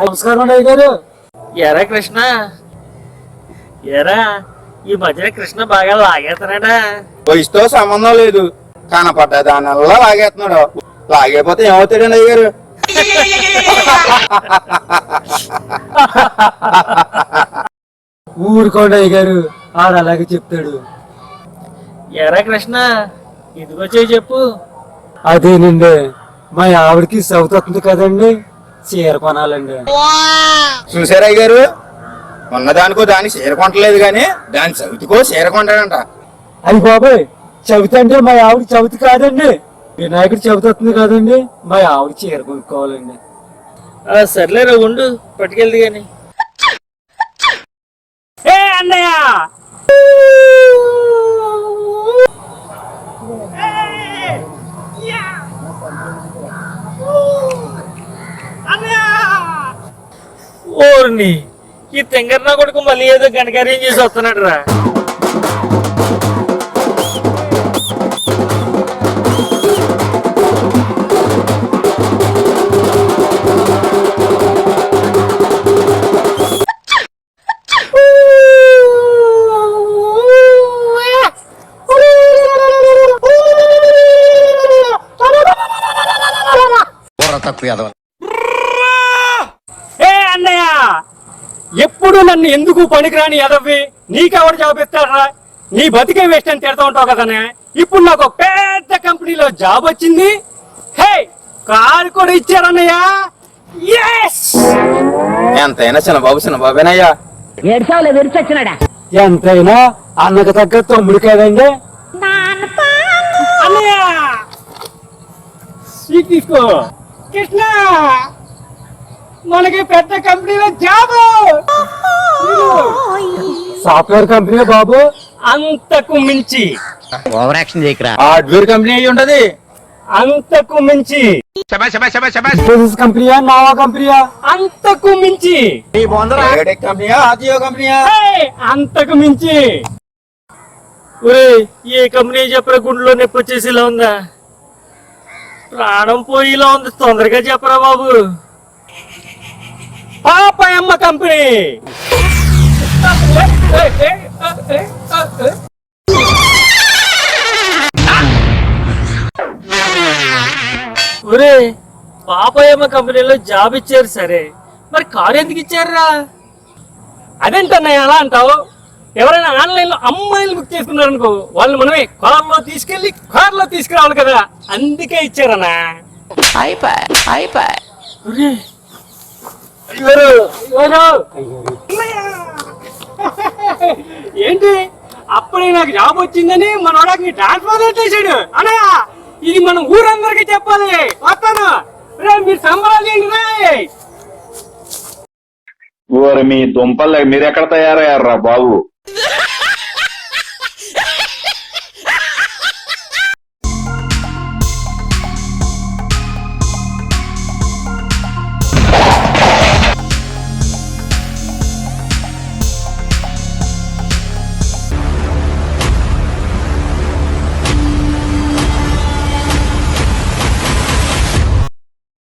నమస్కారం అయ్య గారు. ఎరా కృష్ణ, ఎరా ఈ మధ్యన కృష్ణ బాగా లాగేస్తున్నాడా? వయసుతో సంబంధం లేదు, కనపడ్డ దానిలా లాగేస్తున్నాడు. లాగేపోతే ఏమవుతాడండి అయ్యారు? ఊరుకోండి అయ్య గారు, ఆడు అలాగే చెప్తాడు. ఎరా కృష్ణ, ఇదిగొచ్చే చెప్పు. అదేనండి, మా ఆవిడకి సౌత్ వస్తుంది కదండి, చీర కొనాలండి. చూసారా అయ్యారు, ఉన్నదానికో దానికి చీర కొంటలేదు గాని దాని చవితికో చీర కొంటాడంట. అయ్యి బాబాయ్, చవితి అంటే మా ఆవిడ చవితి కాదండి, వినాయకుడి చవితి వస్తుంది కదండి, మా ఆవిడ చీర కొనుక్కోవాలండి. సర్లేరా ఉండు, పట్టుకెళ్ది గాని. ఏ అన్నయ్య, ఓర్ని ఈ తెంగర్నా కొడుకు మళ్ళీ ఏదో గణకార్యం చేసి వస్తున్నాడు రా. ఏ అన్నయ్య, ఎప్పుడు నన్ను ఎందుకు పనికిరాని ఎదవి నీకెవరు జాబ్ ఇస్తారా? నీ బతికే వేస్ట్ అని తిడతా ఉంటావు కదనే. ఇప్పుడు నాకు ఒక పెద్ద కంపెనీలో జాబ్ వచ్చింది. హే, కారు కూడా ఇచ్చారన్నయ్య. ఎంతైనా చిన్నబాబేనయ్యా. ఎంతైనా అన్నకు తగ్గ తమ్ముడు కదండి. అన్నయ్య, స్వీట్ తీసుకో. కృష్ణ, మనకి పెద్ద కంపెనీలో జాబ్. సాఫ్ట్వేర్ కంపెనీ బాబు, అంతకు మించి. ఓవర్ యాక్షన్ చేయకరా. హార్డ్వేర్ కంపెనీ అయి ఉంటది. అంతకు మించి. కంపెనీయా, నావా కంపెనీయా? అంతకు మించి. కంపెనీయా, ఆర్టీఓ కంపెనీయా? అంతకు మించి. ఒరే, ఏ కంపెనీ చెప్పరా? గుండెలో నొప్పి వచ్చేసిలా ఉందా? ప్రాణం పోయిలా ఉంది, తొందరగా చెప్పరా బాబు. పాపయమ్మ కంపెనీ. ఒరే, పాపయ్యమ్మ కంపెనీలో జాబ్ ఇచ్చారు సరే, మరి కారు ఎందుకు ఇచ్చారురా? అదేంటన్నయ్య అలా అంటావు? ఎవరైనా ఆన్లైన్ లో అమ్మాయిలు బుక్ చేసుకున్నారనుకో, వాళ్ళు మనమే కార్లో తీసుకెళ్లి కార్లో తీసుకురావాలి కదా, అందుకే ఇచ్చారన్నా. ఒరే, ఏంటి, అప్పుడే నాకు జాబ్ వచ్చిందని మన వాడికి ట్రాన్స్ఫర్ చేశాడు. అన్నయ్య, ఇది మనం ఊరందరికీ చెప్పాలి. వస్తాను, మీరు సంబరాలు చేయండి. మీ దుంపలు మీరెక్కడ తయారయ్యారా బాబు?